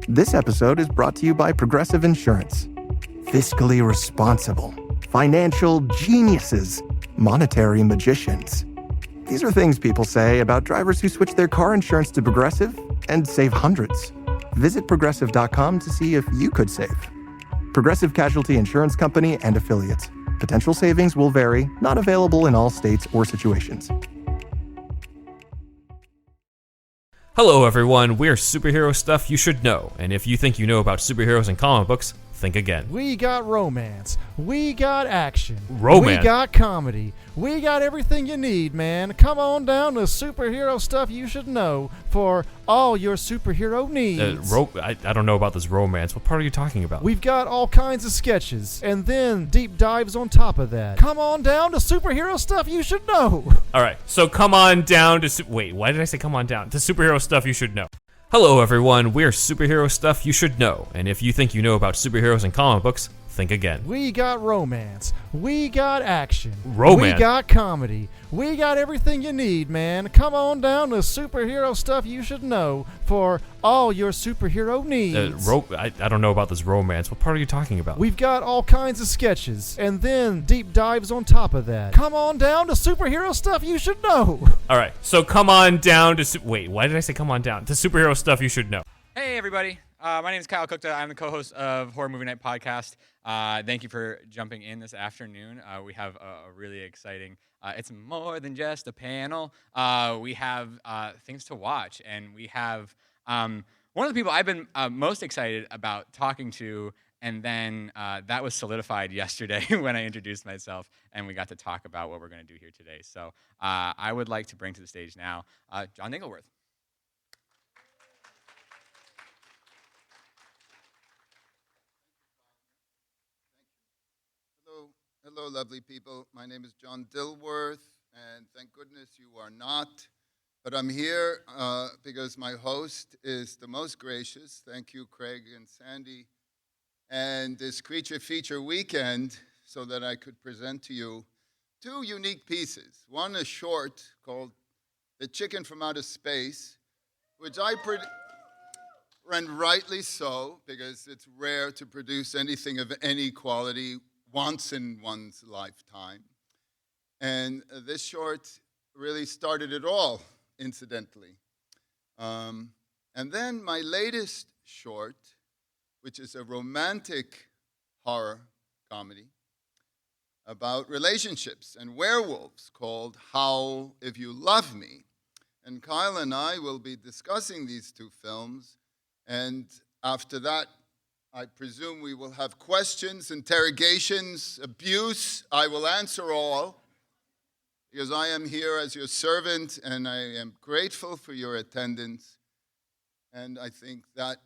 This episode is brought to you by Progressive Insurance. Fiscally responsible, financial geniuses, monetary magicians. These are things people say about drivers who switch their car insurance to Progressive and save hundreds. Visit progressive.com to see if you could save. Progressive Casualty Insurance Company and Affiliates. Potential savings will vary, not available in all states or situations. Hello everyone, we're Superhero Stuff You Should Know, and if you think you know about superheroes and comic books, think again. We got romance, we got action, Romance? we got comedy, we got everything you need, man. Come on down to Superhero Stuff You Should Know for all your superhero needs. I don't know about this romance. What part are you talking about? We've got all kinds of sketches, and then deep dives on top of that. Come on down to Superhero Stuff You Should Know. Alright, so come on down to... Wait, why did I say come on down? To Superhero Stuff You Should Know. Hello everyone, we're Superhero Stuff You Should Know, and if you think you know about superheroes and comic books, think again. We got romance, we got action, Romance? we got comedy, we got everything you need, man. Come on down to Superhero Stuff You Should Know for all your superhero needs. I don't know about this romance. What part are you talking about? We've got all kinds of sketches, and then deep dives on top of that. Come on down to Superhero Stuff You Should Know. Alright, so come on down to... Wait, why did I say come on down? To Superhero Stuff You Should Know. Hey, everybody. My name is Kyle Cookta. I'm the co-host of Horror Movie Night Podcast. Thank you for jumping in this afternoon. We have a really exciting... it's more than just a panel. We have things to watch, and we have... one of the people I've been most excited about talking to, and then that was solidified yesterday when I introduced myself, and we got to talk about what we're going to do here today. So I would like to bring to the stage now John Dilworth. Hello, lovely people. My name is John Dilworth, and thank goodness you are not. But I'm here because my host is the most gracious. Thank you, Craig and Sandy. And this Creature Feature Weekend, so that I could present to you two unique pieces. One, a short called The Chicken from Outer Space, which and rightly so, because it's rare to produce anything of any quality once in one's lifetime. And this short really started it all, incidentally. And then my latest short, which is a romantic horror comedy about relationships and werewolves called Howl If You Love Me. And Kyle and I will be discussing these two films, and after that, I presume we will have questions, interrogations, abuse. I will answer all, because I am here as your servant, and I am grateful for your attendance. And I think that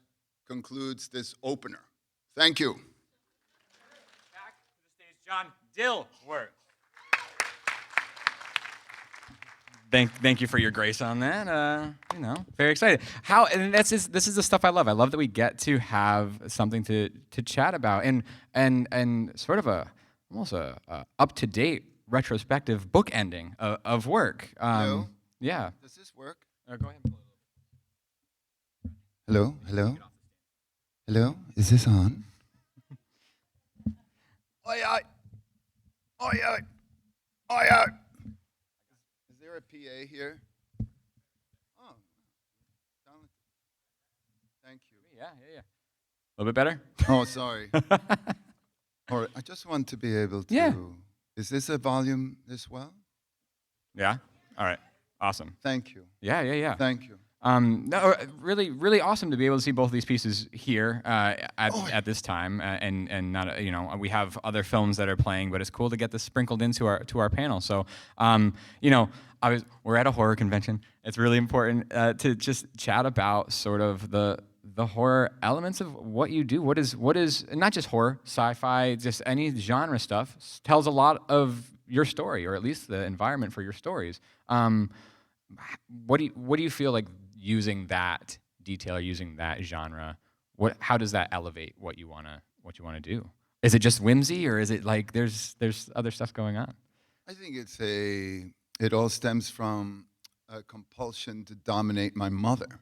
concludes this opener. Thank you. Back to the stage, John Dilworth. Thank you for your grace on that. Very excited. And this is the stuff I love. I love that we get to have something to chat about, and sort of almost a up to date retrospective book ending of work. Hello? Yeah. Does this work? Go ahead. Hello? Hello? Hello? Is this on? Oi, oi. Oi, oi. Oi, oi. Is there a PA here? Oh. Thank you. Yeah. A little bit better? Oh, sorry. All right, I just want to be able to... Yeah. Is this a volume this well? Yeah? All right. Awesome. Thank you. Yeah. Thank you. No, really, really awesome to be able to see both of these pieces here at this time, and not we have other films that are playing, but it's cool to get this sprinkled into our panel. So we're at a horror convention. It's really important to just chat about sort of the horror elements of what you do. What is not just horror, sci-fi, just any genre stuff tells a lot of your story, or at least the environment for your stories. What do you feel like using that detail or using that genre? How does that elevate what you wanna do? Is it just whimsy, or is it like there's other stuff going on? I think it all stems from a compulsion to dominate my mother.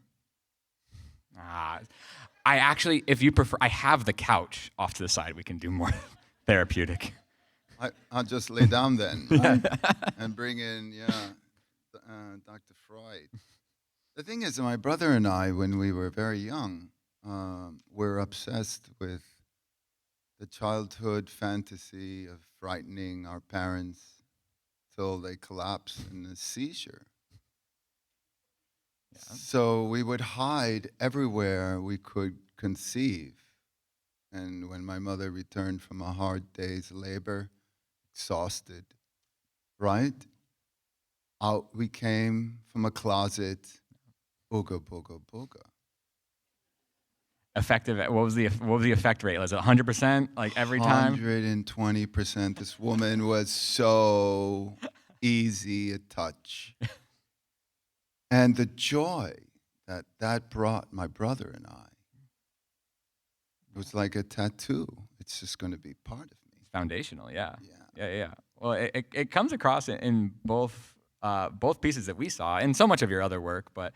I actually, if you prefer, I have the couch off to the side. We can do more therapeutic. I'll just lay down then and bring in, Dr. Freud. The thing is, my brother and I, when we were very young, were obsessed with the childhood fantasy of frightening our parents till they collapse in a seizure. Yeah. So we would hide everywhere we could conceive. And when my mother returned from a hard day's labor, exhausted, right? Out we came from a closet, booga, booga, booga. Effective. What was the effect rate? Was it 100%? Like every time? 120%. This woman was so easy a touch. And the joy that brought my brother and I was like a tattoo. It's just going to be part of me. Foundational. Yeah. Yeah. Yeah. Well, it comes across in both pieces that we saw, and so much of your other work, but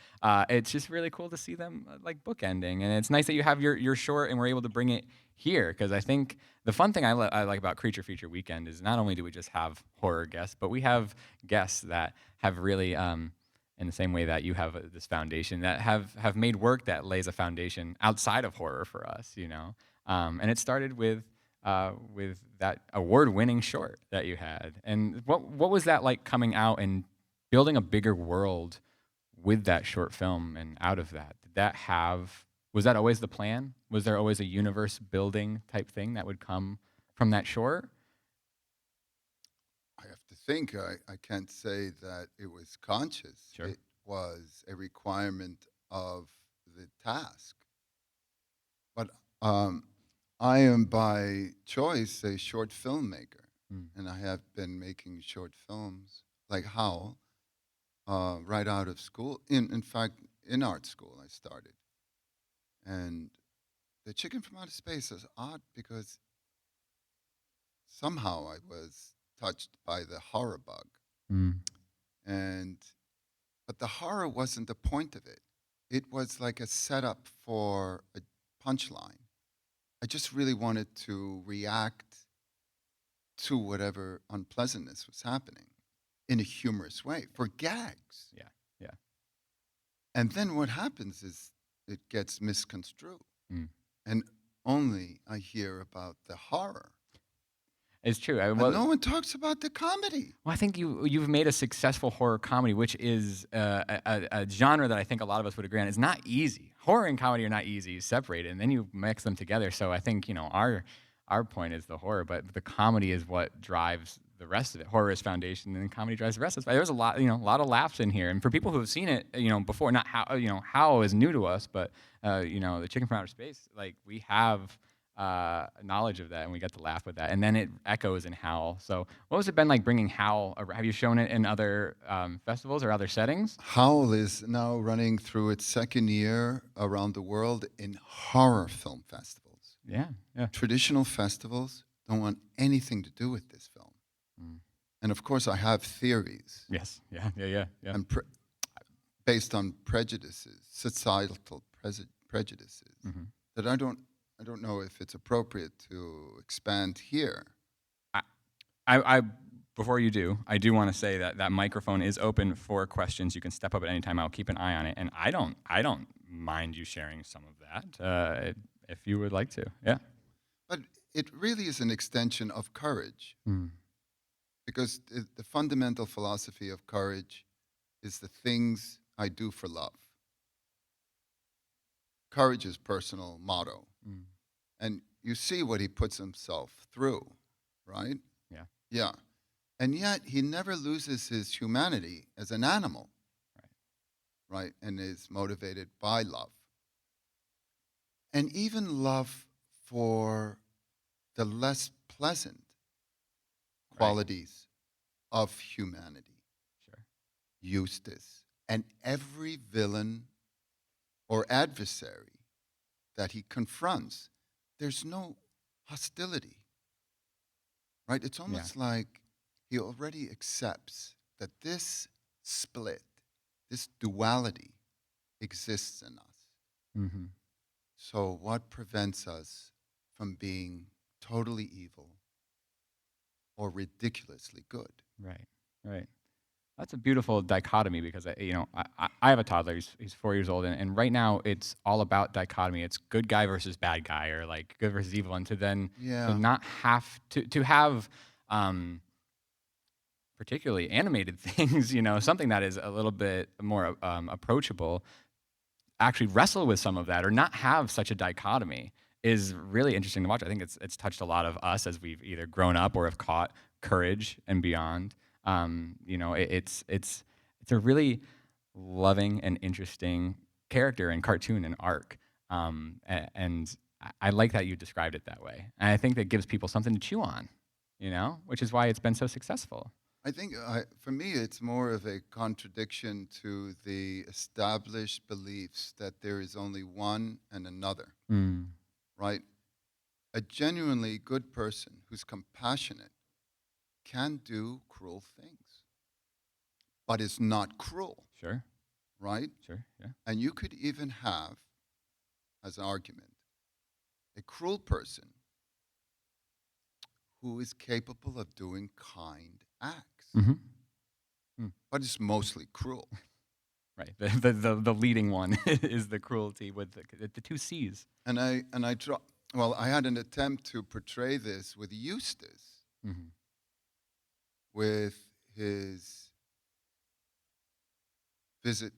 it's just really cool to see them like bookending, and it's nice that you have your short and we're able to bring it here, because I think the fun thing I like about Creature Feature Weekend is not only do we just have horror guests, but we have guests that have really, in the same way that you have this foundation, that have made work that lays a foundation outside of horror for us, and it started with that award-winning short that you had. And what was that like, coming out and building a bigger world with that short film? And out of that, was that always the plan? Was there always a universe building type thing that would come from that short? I have to think. I can't say that it was conscious. Sure. It was a requirement of the task. But I am by choice a short filmmaker, and I have been making short films like Howl right out of school. In fact, in art school I started. And The Chicken from Outer Space is odd because somehow I was touched by the horror bug. But the horror wasn't the point of it. It was like a setup for a punchline. I just really wanted to react to whatever unpleasantness was happening in a humorous way for gags. Yeah. And then what happens is it gets misconstrued. Mm. And only I hear about the horror. It's true. But no one talks about the comedy. Well, I think you've made a successful horror comedy, which is a genre that I think a lot of us would agree on. It's not easy. Horror and comedy are not easy, separated, and then you mix them together. So I think our point is the horror, but the comedy is what drives the rest of it. Horror is foundation, and then comedy drives the rest of it. There's a lot of laughs in here, and for people who have seen it, before, not how is new to us, but The Chicken from Outer Space, like we have knowledge of that, and we get to laugh with that, and then it echoes in Howl. So what has it been like bringing Howl? Have you shown it in other festivals or other settings? Howl is now running through its second year around the world in horror film festivals. Yeah. Traditional festivals don't want anything to do with this film. And of course, I have theories. Yes. Yeah. And based on prejudices, societal prejudices, that I don't know if it's appropriate to expand here. I before you do, I do want to say that microphone is open for questions. You can step up at any time. I'll keep an eye on it, and I don't mind you sharing some of that if you would like to. Yeah. But it really is an extension of courage, because the fundamental philosophy of courage is the things I do for love. Courage is personal motto. And you see what he puts himself through, right? Yeah. And yet he never loses his humanity as an animal, right? And is motivated by love. And even love for the less pleasant qualities of humanity. Sure. Eustace. And every villain or adversary that he confronts, there's no hostility, right? It's almost like he already accepts that this split, this duality exists in us. So what prevents us from being totally evil or ridiculously good? Right, right. That's a beautiful dichotomy because I have a toddler. He's 4 years old, and right now it's all about dichotomy. It's good guy versus bad guy, or like good versus evil, and to Yeah. not have to have particularly animated things, something that is a little bit more approachable, actually wrestle with some of that or not have such a dichotomy is really interesting to watch. I think it's touched a lot of us as we've either grown up or have caught courage and beyond. It's a really loving and interesting character and cartoon and arc, and I like that you described it that way. And I think that gives people something to chew on, which is why it's been so successful. I think for me, it's more of a contradiction to the established beliefs that there is only one and another, right? A genuinely good person who's compassionate can do cruel things, but is not cruel, Sure, right? sure, yeah. And you could even have, as an argument, a cruel person who is capable of doing kind acts, but is mostly cruel. Right. The leading one is the cruelty with the two C's. And I had an attempt to portray this with Eustace, with his visit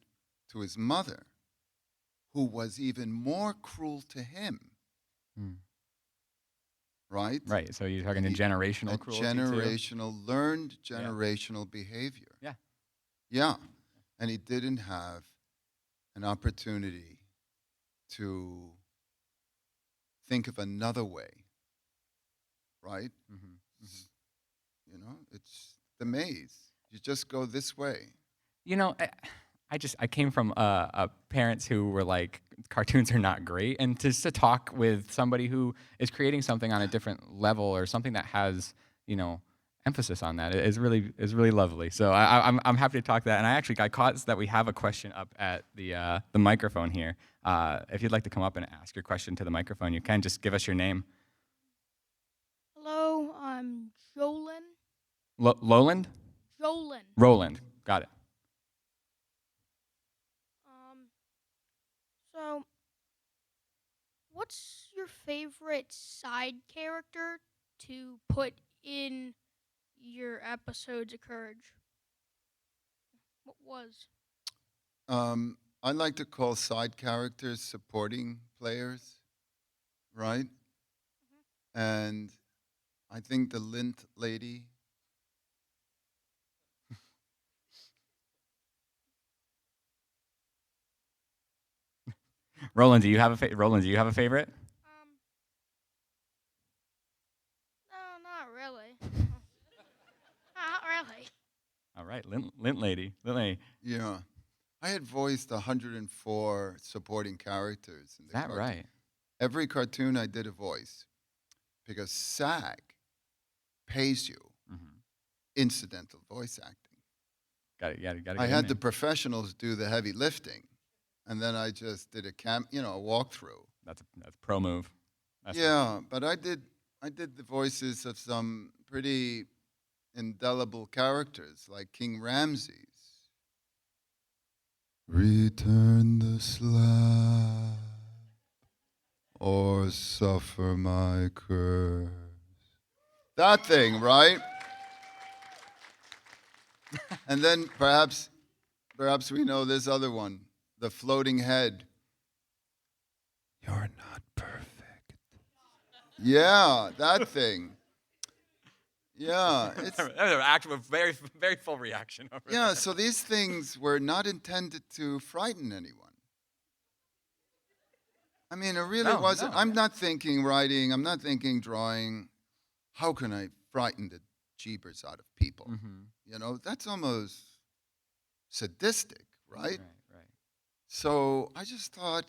to his mother, who was even more cruel to him. Right? Right. So you're talking a generational cruelty learned generational behavior. Yeah. Yeah. And he didn't have an opportunity to think of another way. Right? It's the maze. You just go this way. I came from parents who were like, cartoons are not great, and just to talk with somebody who is creating something on a different level or something that has emphasis on that is really lovely. So I'm happy to talk that, and I caught that we have a question up at the microphone here. If you'd like to come up and ask your question to the microphone, you can just give us your name. Hello, I'm Jolin. Lowland? Jolin. Roland. Got it. So, what's your favorite side character to put in your episodes of Courage? What was? I like to call side characters supporting players, right? And I think the lint lady. Roland, do you have a favorite? No, not really. Not really. All right, lint lady. Yeah. I had voiced 104 supporting characters in the Is that cartoon. right? Every cartoon I did a voice because SAG pays you incidental voice acting. Got it. I had the professionals do the heavy lifting, and then I just did a walkthrough. That's pro move. But I did the voices of some pretty indelible characters like King Ramses. Return the slab or suffer my curse. That thing, right? And then perhaps we know this other one, the floating head. You're not perfect. Yeah, that thing. Yeah, it's actual very very full reaction. yeah. So these things were not intended to frighten anyone. I mean, it really wasn't. No. I'm not thinking writing. I'm not thinking drawing. How can I frighten the jeepers out of people? That's almost sadistic, right? Right. So I just thought,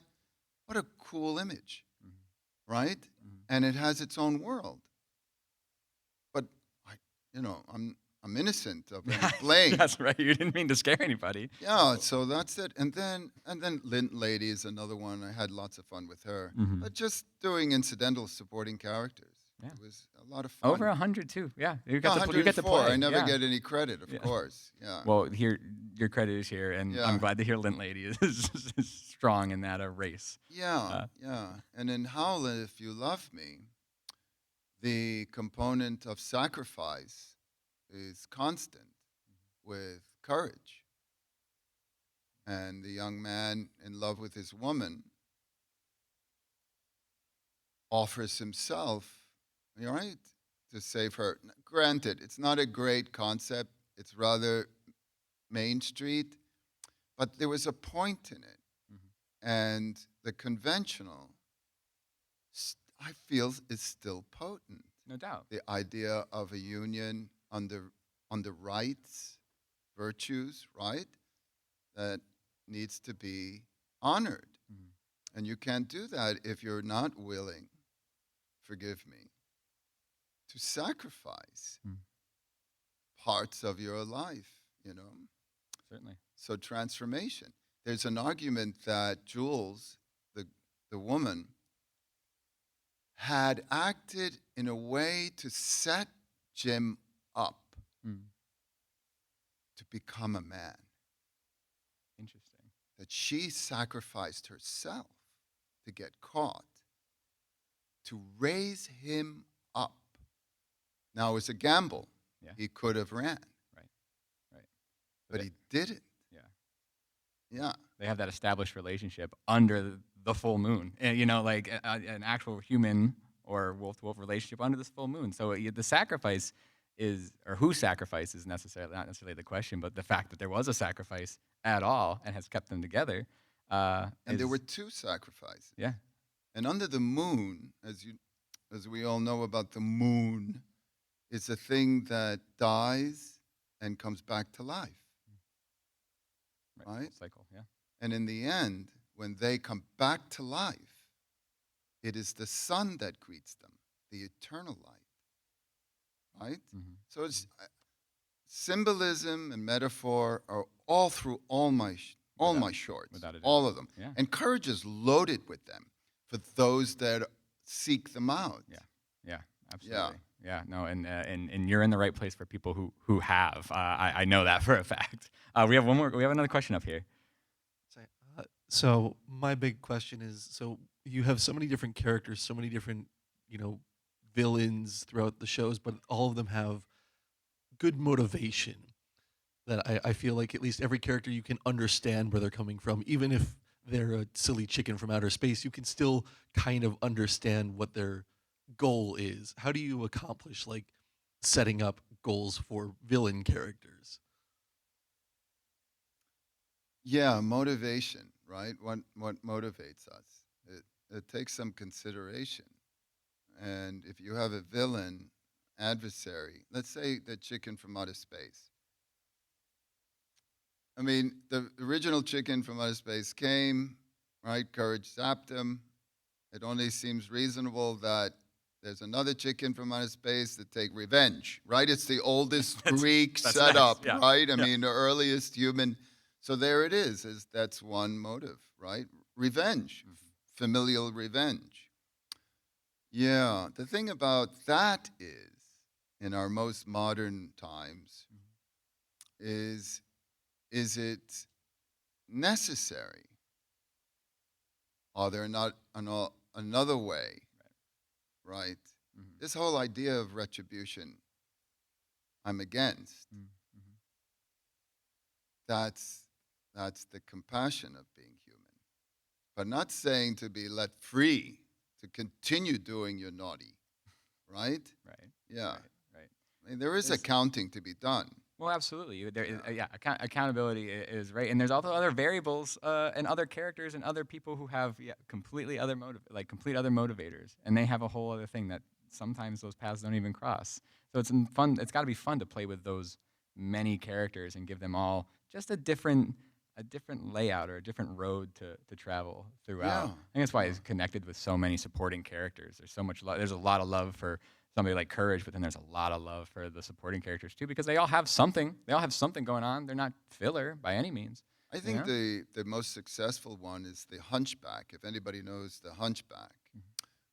what a cool image, right? And it has its own world. But I'm innocent of any blame. That's right. You didn't mean to scare anybody. Yeah, so that's it. And then Lint Lady is another one. I had lots of fun with her. But just doing incidental supporting characters. Yeah. It was a lot of fun. Over 100 too. Yeah, you Yeah, get to play. I never Yeah. get any credit, of course. Yeah. Well, here your credit is here, and Yeah. I'm glad to hear Lint Lady is strong in that race. Yeah, yeah. And in Howlett, If You Love Me, the component of sacrifice is constant with courage. And the young man in love with his woman offers himself, right, to save her. Granted, it's not a great concept. It's rather Main Street, but there was a point in it. And the conventional, I feel, is still potent. No doubt. The idea of a union under rights, virtues, right, that needs to be honored. And you can't do that if you're not willing, forgive me, to sacrifice parts of your life, you know. Certainly. So transformation. There's an argument that Jules, the woman, had acted in a way to set Jim up to become a man. Interesting. That she sacrificed herself to get caught, to raise him up. Now, it was a gamble. Yeah. He could have ran. Right. But he didn't. Yeah. Yeah. They have that established relationship under the full moon, and like an actual human or wolf-to-wolf relationship under this full moon. So the sacrifice is, or who sacrifices, not necessarily the question, but the fact that there was a sacrifice at all and has kept them together. And there were two sacrifices. Yeah. And under the moon, as we all know about the moon, is a thing that dies and comes back to life. Right? Cycle, yeah. And in the end, when they come back to life, it is the sun that greets them, the eternal light. Right? So it's symbolism and metaphor are all through all my shorts, without a doubt. all of them. Yeah. And courage is loaded with them for those that seek them out. Yeah, absolutely. Yeah, no, and you're in the right place for people who have. I know that for a fact. We have another question up here. So my big question is: so you have so many different characters, so many different, villains throughout the shows, but all of them have good motivation. That I feel like at least every character you can understand where they're coming from, even if they're a silly chicken from outer space, you can still kind of understand what their goal is. How do you accomplish setting up goals for villain characters? Yeah, motivation, right? What motivates us? It takes some consideration. And if you have a villain, adversary, let's say the chicken from outer space. I mean, the original chicken from outer space came, right? Courage zapped him. It only seems reasonable that there's another chicken from outer space to take revenge, right? It's the oldest Greek setup, nice. Yeah. right? I mean, the earliest human. So there it is. That's one motive, right? Revenge, familial revenge. Yeah, the thing about that is, in our most modern times, is it necessary? Are there not another way? Right? This whole idea of retribution, I'm against. That's the compassion of being human. But not saying to be let free to continue doing your naughty. Right? Right. Yeah. Right. I mean, there is accounting to be done. Well, absolutely. Accountability is right, and there's also other variables and other characters and other people who have complete other motivators, and they have a whole other thing that sometimes those paths don't even cross. So it's fun. It's got to be fun to play with those many characters and give them all just a different layout or a different road to travel throughout. Yeah. I think that's why it's connected with so many supporting characters. There's so much love. There's a lot of love for somebody like Courage, but then there's a lot of love for the supporting characters too, because they all have something. They all have something going on. They're not filler by any means. I think the most successful one is the Hunchback. If anybody knows the Hunchback,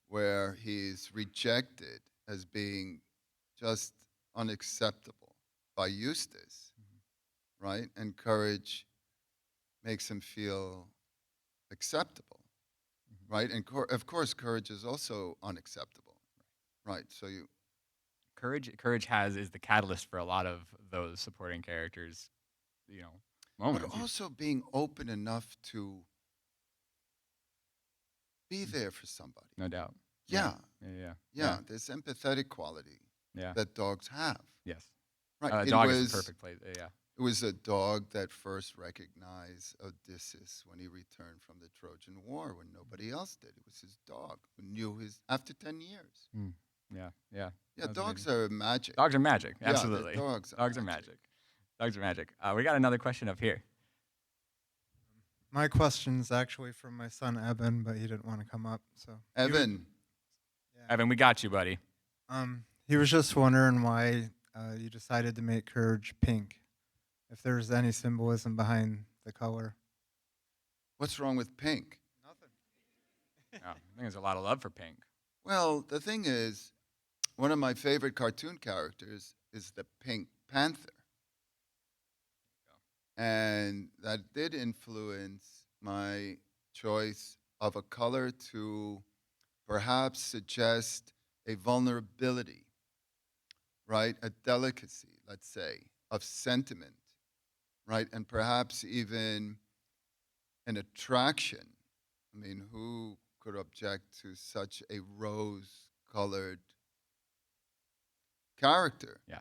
where he's rejected as being just unacceptable by Eustace, right? And Courage makes him feel acceptable, right? And of course, Courage is also unacceptable, right? So Courage is the catalyst for a lot of those supporting characters, moments. but also being open enough to be there for somebody. No doubt. Yeah. Yeah. There's empathetic quality Yeah. that dogs have. Yes. Right. Dog is the perfect place. Yeah. It was a dog that first recognized Odysseus when he returned from the Trojan War when nobody else did. It was his dog who knew after 10 years. Yeah. Yeah, That's dogs amazing. are magic. Dogs are magic. Yeah, Absolutely. dogs are magic. Dogs are magic. We got another question up here. My question's actually from my son Evan, but he didn't want to come up. So Evan, Evan, we got you, buddy. he was just wondering why you decided to make Courage pink. If there's any symbolism behind the color. what's wrong with pink? Nothing. I think there's a lot of love for pink. Well, the thing is, one of my favorite cartoon characters is the Pink Panther. And that did influence my choice of a color to perhaps suggest a vulnerability, right? A delicacy, let's say, of sentiment, right? And perhaps even an attraction. I mean, who could object to such a rose-colored character? Yeah.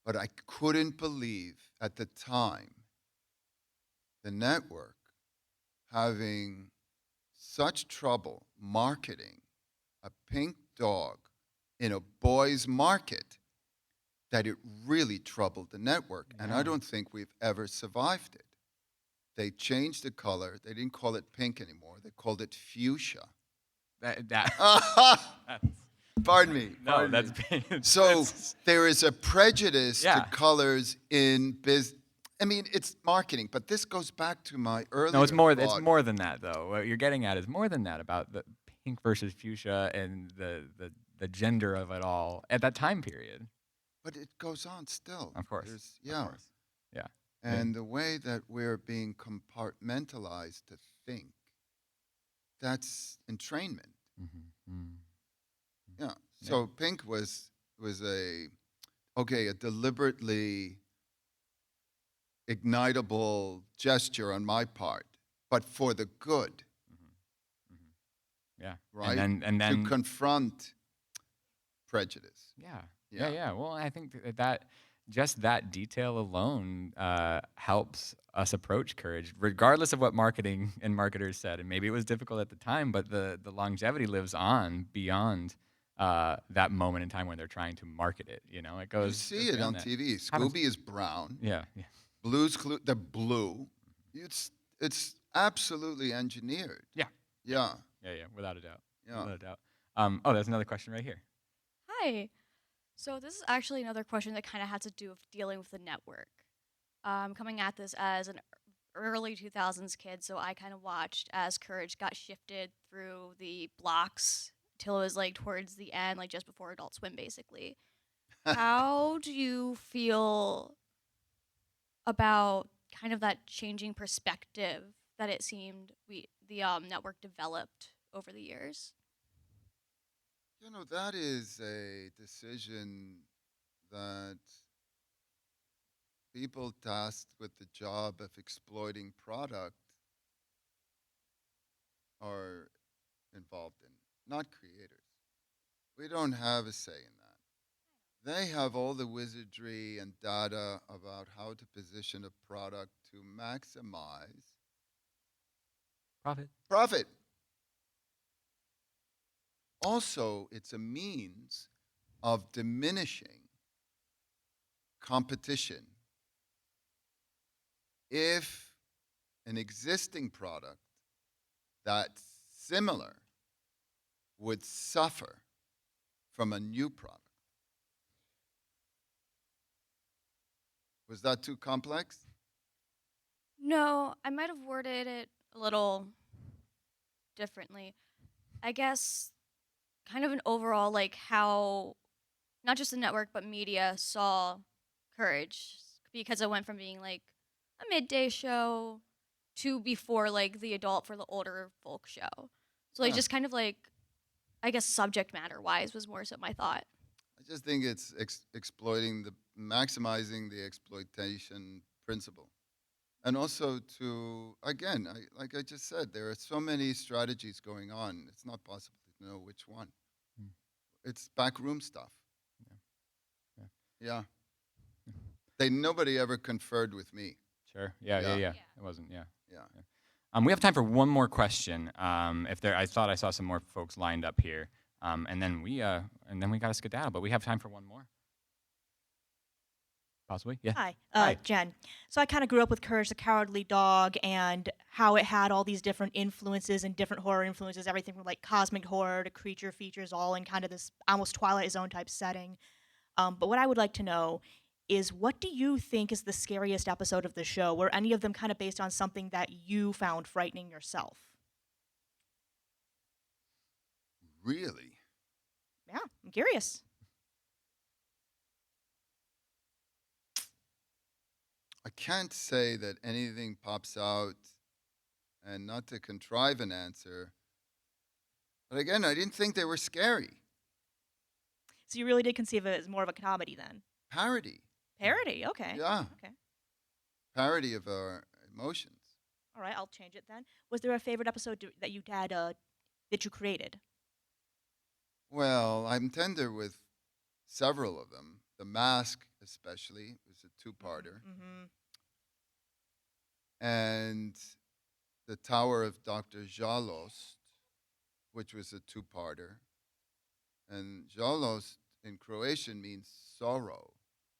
But I couldn't believe at the time the network having such trouble marketing a pink dog in a boys' market that it really troubled the network. And I don't think we've ever survived it. They changed the color. They didn't call it pink anymore. They called it fuchsia. Pardon me. No, pardon that's me. So there is a prejudice Yeah. to colors in business. I mean, it's marketing, but this goes back to my earlier No, it's more. It's thought. more than that, though. What you're getting at is more than that about the pink versus fuchsia and the gender of it all at that time period. But it goes on still. Of course. Yeah. Of course. Yeah. And the way that we're being compartmentalized to think, that's entrainment. Yeah. So pink was a deliberately ignitable gesture on my part, but for the good, Yeah. right? And then to confront prejudice. Yeah. Well, I think that just that detail alone helps us approach Courage, regardless of what marketing and marketers said. And maybe it was difficult at the time, but the longevity lives on beyond that moment in time when they're trying to market it. It You goes. see it on TV. Scooby is brown. Yeah. Blue's they're blue. It's absolutely engineered. Yeah. Yeah. Yeah. Without a doubt. Yeah. Without a doubt. There's another question right here. Hi. So this is actually another question that kind of has to do with dealing with the network. Coming at this as an early 2000s kid, so I kind of watched as Courage got shifted through the blocks till it was like towards the end, like just before Adult Swim, basically. How do you feel about kind of that changing perspective that it seemed the network developed over the years? That is a decision that people tasked with the job of exploiting product are involved in, not creators. We don't have a say in that. They have all the wizardry and data about how to position a product to maximize profit. Also, it's a means of diminishing competition. If an existing product that's similar would suffer from a new product. Was that too complex? No, I might have worded it a little differently. I guess kind of an overall, like, how not just the network but media saw Courage, because it went from being like a midday show to before like the adult for the older folk show. So like Huh. just kind of like, I guess subject matter wise was more so my thought. I just think it's maximizing the exploitation principle. And also to, again, like I just said, there are so many strategies going on. It's not possible to know which one. It's backroom stuff. Yeah. Nobody ever conferred with me. Sure. Yeah. Yeah. It wasn't. Yeah. Yeah. We have time for one more question. I thought I saw some more folks lined up here, and then we got to skedaddle. But we have time for one more. Possibly. Yeah. Hi, Hi. Jen. So I kind of grew up with Courage the Cowardly Dog and how it had all these different influences and different horror influences, everything from like cosmic horror to creature features, all in kind of this almost Twilight Zone type setting. But what I would like to know is, what do you think is the scariest episode of the show? Were any of them kind of based on something that you found frightening yourself? Really? Yeah, I'm curious. I can't say that anything pops out, and not to contrive an answer. But again, I didn't think they were scary. So you really did conceive of it as more of a comedy then? Parody. Parody, okay. Yeah. Okay. Parody of our emotions. All right, I'll change it then. Was there a favorite episode that you had that you created? Well, I'm tender with several of them. The Mask, especially, was a two-parter. Mm-hmm. And The Tower of Dr. Žalost, which was a two-parter. And Žalost in Croatian means sorrow.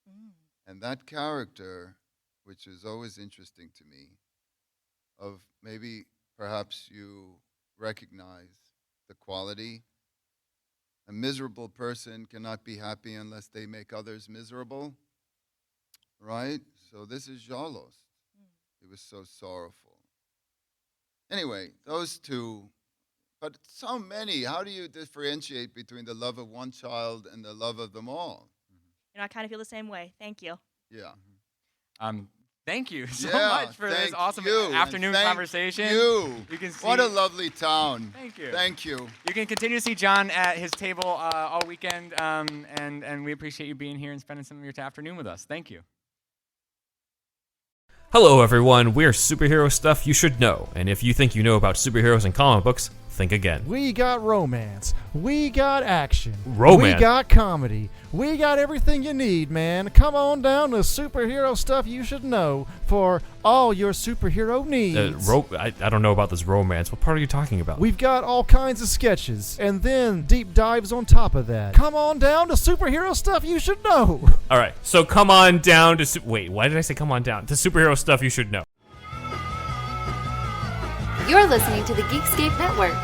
Mm. And that character, which is always interesting to me, of maybe perhaps you recognize the quality. A miserable person cannot be happy unless they make others miserable, right? So this is Žalost. It was so sorrowful. Anyway, those two, but so many. How do you differentiate between the love of one child and the love of them all? You know, I kind of feel the same way. Thank you. Yeah. Thank you so Yeah, much for this thank awesome you, and afternoon thank conversation. You. can see. What a lovely town. Thank you. Thank you. You can continue to see John at his table all weekend, and we appreciate you being here and spending some of your afternoon with us. Thank you. Hello, everyone. We're Superhero Stuff You Should Know, and if you think you know about superheroes and comic books, think again. We got romance. We got action. Romance? We got comedy. We got everything you need, man. Come on down to Superhero Stuff You Should Know for all your superhero needs. I don't know about this romance. What part are you talking about? We've got all kinds of sketches, and then deep dives on top of that. Come on down to Superhero Stuff You Should Know. All right, so come on down to... Wait, why did I say come on down? To Superhero Stuff You Should Know. You're listening to the Geekscape Network.